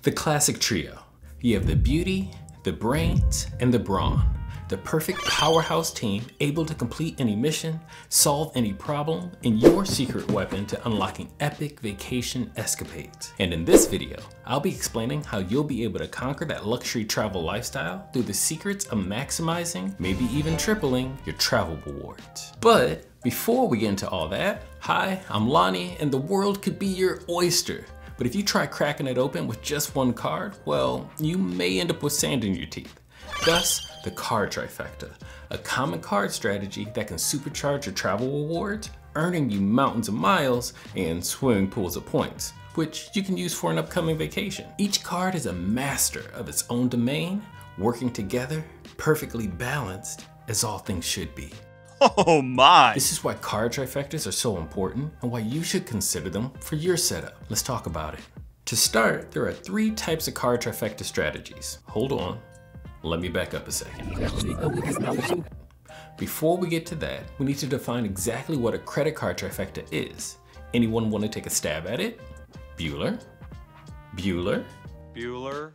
The classic trio. You have the beauty, the brains, and the brawn. The perfect powerhouse team able to complete any mission, solve any problem, and your secret weapon to unlocking epic vacation escapades. And in this video, I'll be explaining how you'll be able to conquer that luxury travel lifestyle through the secrets of maximizing, maybe even tripling, your travel rewards. But before we get into all that, hi, I'm Lonnie, and the world could be your oyster. But if you try cracking it open with just one card, well, you may end up with sand in your teeth. Thus, the Card Trifecta, a common card strategy that can supercharge your travel rewards, earning you mountains of miles and swimming pools of points, which you can use for an upcoming vacation. Each card is a master of its own domain, working together, perfectly balanced, as all things should be. Oh my! This is why card trifectas are so important and why you should consider them for your setup. Let's talk about it. To start, there are 3 types of card trifecta strategies. Hold on, let me back up a second. Before we get to that, we need to define exactly what a credit card trifecta is. Anyone want to take a stab at it? Bueller? Bueller? Bueller?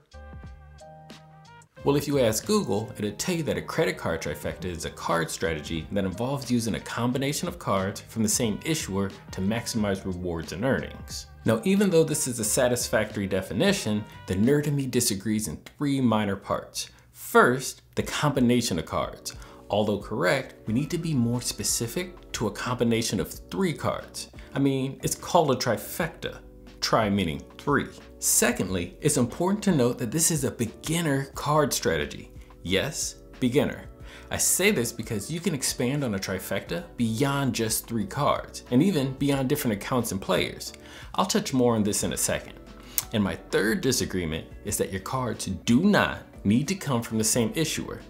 Well, if you ask Google, it'll tell you that a credit card trifecta is a card strategy that involves using a combination of cards from the same issuer to maximize rewards and earnings. Now, even though this is a satisfactory definition, the nerd in me disagrees in 3 minor parts. First, the combination of cards. Although correct, we need to be more specific to a combination of 3 cards. I mean, it's called a trifecta. Tri meaning 3. Secondly, it's important to note that this is a beginner card strategy. Yes, beginner. I say this because you can expand on a trifecta beyond just 3 cards, and even beyond different accounts and players. I'll touch more on this in a second. And my third disagreement is that your cards do not need to come from the same issuer.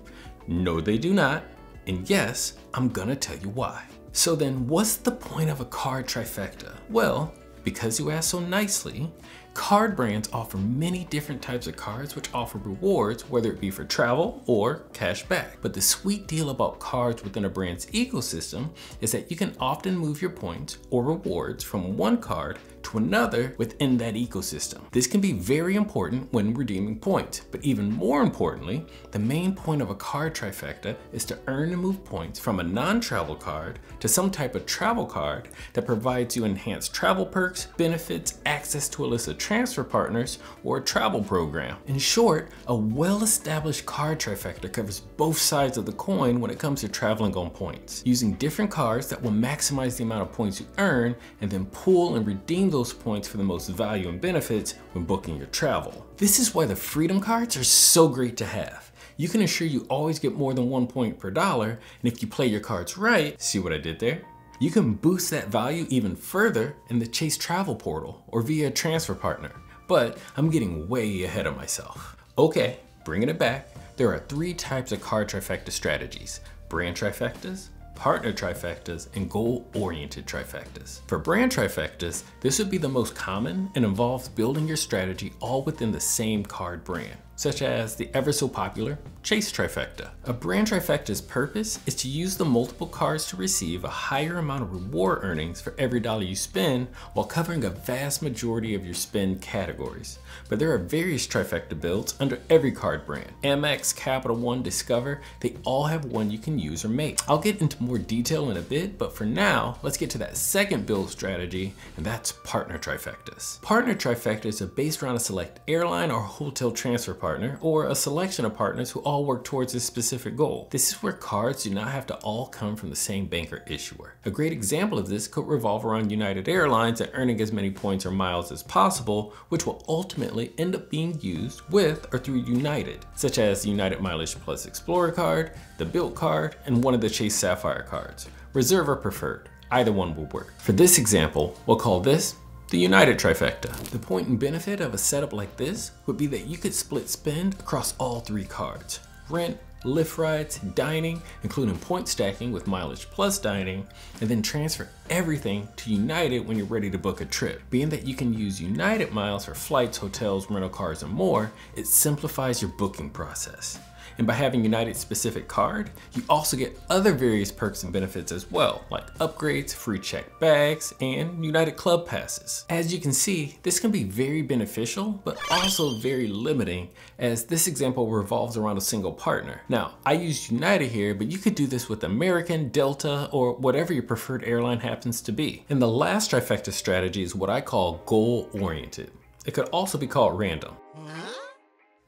No, they do not. And yes, I'm gonna tell you why. So then what's the point of a card trifecta? Well, because you asked so nicely, card brands offer many different types of cards which offer rewards, whether it be for travel or cash back. But the sweet deal about cards within a brand's ecosystem is that you can often move your points or rewards from one card to another within that ecosystem. This can be very important when redeeming points, but even more importantly, the main point of a card trifecta is to earn and move points from a non-travel card to some type of travel card that provides you enhanced travel perks, benefits, access to a list of transfer partners, or a travel program. In short, a well-established card trifecta covers both sides of the coin when it comes to traveling on points, using different cards that will maximize the amount of points you earn and then pool and redeem those points for the most value and benefits when booking your travel. This is why the freedom cards are so great to have. You can ensure you always get more than 1 point per dollar, and if you play your cards right, see what I did there? You can boost that value even further in the Chase Travel portal or via a transfer partner. But I'm getting way ahead of myself. Okay, bringing it back, there are 3 types of card trifecta strategies: brand trifectas, partner trifectas, and goal-oriented trifectas. For brand trifectas, this would be the most common and involves building your strategy all within the same card brand, such as the ever so popular Chase Trifecta. A brand trifecta's purpose is to use the multiple cards to receive a higher amount of reward earnings for every dollar you spend while covering a vast majority of your spend categories. But there are various trifecta builds under every card brand. Amex, Capital One, Discover, they all have one you can use or make. I'll get into more detail in a bit, but for now, let's get to that second build strategy, and that's partner trifectas. Partner trifectas are based around a select airline or hotel transfer partner, or a selection of partners who all work towards a specific goal. This is where cards do not have to all come from the same bank or issuer. A great example of this could revolve around United Airlines and earning as many points or miles as possible, which will ultimately end up being used with or through United, such as the United Mileage Plus Explorer card, the Built card, and one of the Chase Sapphire cards. Reserve or preferred, either one will work. For this example, we'll call this the United Trifecta. The point and benefit of a setup like this would be that you could split spend across all 3 cards: rent, Lyft rides, dining, including point stacking with Mileage Plus dining, and then transfer everything to United when you're ready to book a trip. Being that you can use United miles for flights, hotels, rental cars, and more, it simplifies your booking process. And by having United specific card, you also get other various perks and benefits as well, like upgrades, free check bags, and United Club passes. As you can see, this can be very beneficial, but also very limiting, as this example revolves around a single partner. Now, I use United here, but you could do this with American, Delta, or whatever your preferred airline happens to be. And the last trifecta strategy is what I call goal-oriented. It could also be called random.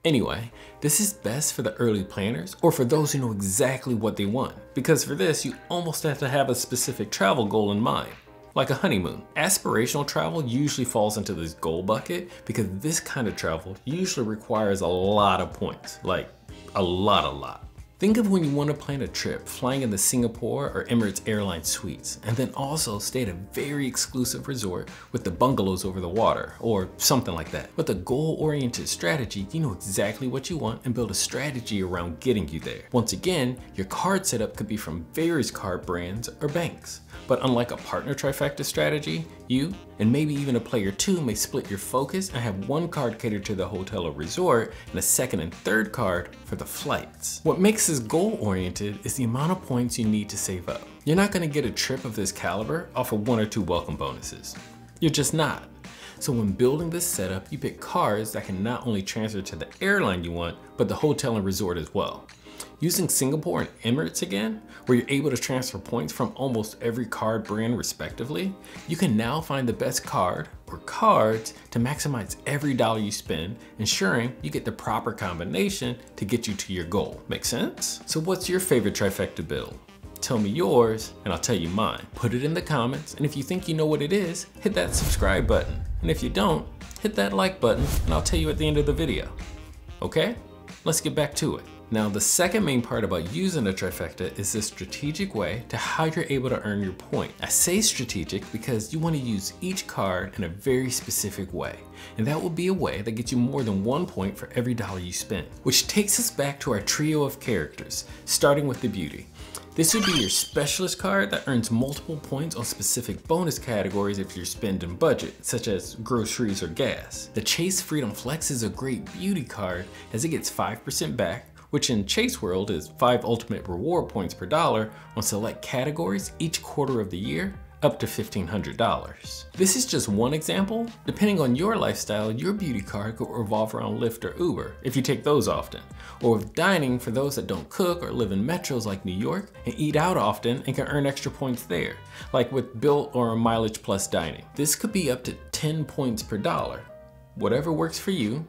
Anyway, this is best for the early planners or for those who know exactly what they want, because for this, you almost have to have a specific travel goal in mind, like a honeymoon. Aspirational travel usually falls into this goal bucket because this kind of travel usually requires a lot of points, like a lot. Think of when you want to plan a trip flying in the Singapore or Emirates Airline suites, and then also stay at a very exclusive resort with the bungalows over the water, or something like that. With a goal-oriented strategy, you know exactly what you want and build a strategy around getting you there. Once again, your card setup could be from various card brands or banks. But unlike a partner trifecta strategy, you, and maybe even a player two, may split your focus and have one card catered to the hotel or resort and a second and third card for the flights. What makes this goal-oriented is the amount of points you need to save up. You're not going to get a trip of this caliber off of 1 or 2 welcome bonuses. You're just not. So when building this setup, you pick cards that can not only transfer to the airline you want, but the hotel and resort as well. Using Singapore and Emirates again, where you're able to transfer points from almost every card brand respectively, you can now find the best card or cards to maximize every dollar you spend, ensuring you get the proper combination to get you to your goal. Make sense? So what's your favorite trifecta build? Tell me yours and I'll tell you mine. Put it in the comments, and if you think you know what it is, hit that subscribe button. And if you don't, hit that like button and I'll tell you at the end of the video. Okay? Let's get back to it. Now, the second main part about using a trifecta is the strategic way to how you're able to earn your point. I say strategic because you want to use each card in a very specific way, and that will be a way that gets you more than 1 point for every dollar you spend. Which takes us back to our trio of characters, starting with the beauty. This would be your specialist card that earns multiple points on specific bonus categories if you're spending budget, such as groceries or gas. The Chase Freedom Flex is a great beauty card as it gets 5% back, which in Chase World is 5 ultimate reward points per dollar on select categories each quarter of the year, up to $1,500. This is just one example. Depending on your lifestyle, your beauty card could revolve around Lyft or Uber, if you take those often. Or with dining for those that don't cook or live in metros like New York and eat out often and can earn extra points there, like with Built or Mileage Plus dining. This could be up to 10 points per dollar. Whatever works for you,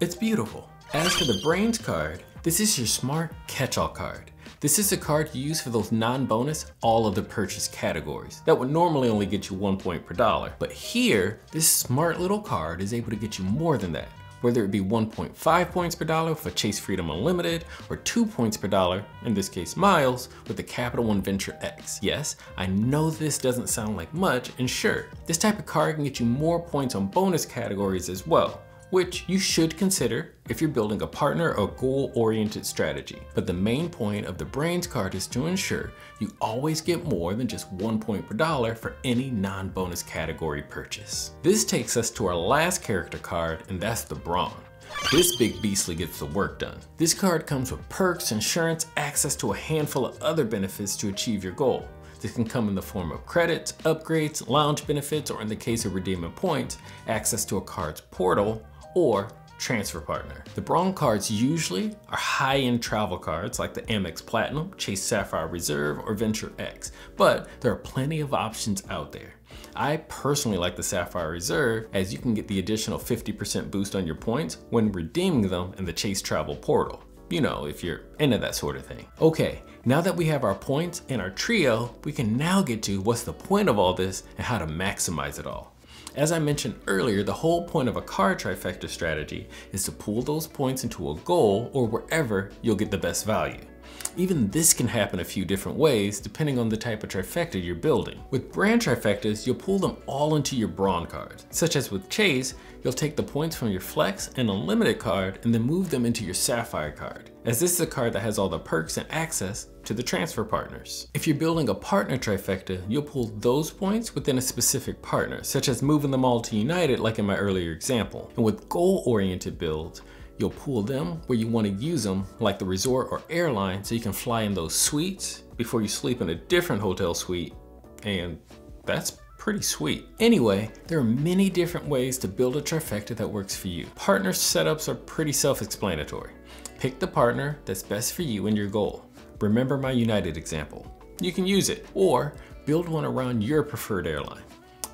it's beautiful. As for the Brains card, this is your smart catch-all card. This is a card you use for those non-bonus all of the purchase categories that would normally only get you 1 point per dollar. But here, this smart little card is able to get you more than that, whether it be 1.5 points per dollar for Chase Freedom Unlimited or 2 points per dollar, in this case miles, with the Capital One Venture X. Yes, I know this doesn't sound like much, and sure, this type of card can get you more points on bonus categories as well, which you should consider if you're building a partner or goal-oriented strategy. But the main point of the Brains card is to ensure you always get more than just 1 point per dollar for any non-bonus category purchase. This takes us to our last character card, and that's the Brawn. This big beastly gets the work done. This card comes with perks, insurance, access to a handful of other benefits to achieve your goal. This can come in the form of credits, upgrades, lounge benefits, or in the case of redeeming points, access to a card's portal, or transfer partner. The Brawn cards usually are high-end travel cards like the Amex Platinum, Chase Sapphire Reserve, or Venture X, but there are plenty of options out there. I personally like the Sapphire Reserve, as you can get the additional 50% boost on your points when redeeming them in the Chase Travel Portal. You know, if you're into that sort of thing. Okay, now that we have our points and our trio, we can now get to what's the point of all this and how to maximize it all. As I mentioned earlier, the whole point of a card trifecta strategy is to pool those points into a goal or wherever you'll get the best value. Even this can happen a few different ways depending on the type of trifecta you're building. With brand trifectas, you'll pull them all into your Brawn cards. Such as with Chase, you'll take the points from your Flex and Unlimited card and then move them into your Sapphire card, as this is a card that has all the perks and access to the transfer partners. If you're building a partner trifecta, you'll pull those points within a specific partner, such as moving them all to United like in my earlier example. And with goal-oriented builds, You'll pull them where you want to use them, like the resort or airline, so you can fly in those suites before you sleep in a different hotel suite, and that's pretty sweet. Anyway, there are many different ways to build a trifecta that works for you. Partner setups are pretty self-explanatory. Pick the partner that's best for you and your goal. Remember my United example. You can use it, or build one around your preferred airline.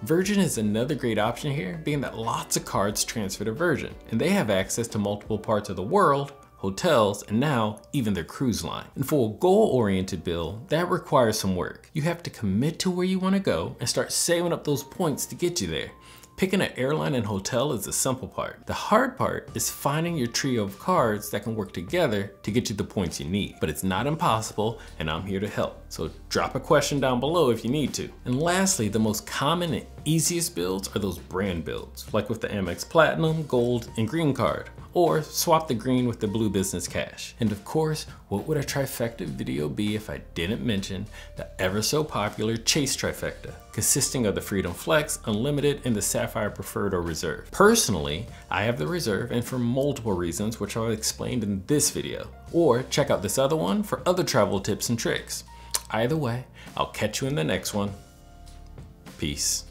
Virgin is another great option here, being that lots of cards transfer to Virgin, and they have access to multiple parts of the world, hotels, and now even their cruise line. And for a goal-oriented build, that requires some work. You have to commit to where you want to go and start saving up those points to get you there. Picking an airline and hotel is the simple part. The hard part is finding your trio of cards that can work together to get you the points you need. But it's not impossible, and I'm here to help. So drop a question down below if you need to. And lastly, the most common and easiest builds are those brand builds, like with the Amex Platinum, Gold, and Green card. Or swap the green with the blue business cash. And of course, what would a trifecta video be if I didn't mention the ever so popular Chase Trifecta, consisting of the Freedom Flex, Unlimited, and the Sapphire Preferred or Reserve. Personally, I have the Reserve, and for multiple reasons, which I've explained in this video. Or check out this other one for other travel tips and tricks. Either way, I'll catch you in the next one. Peace.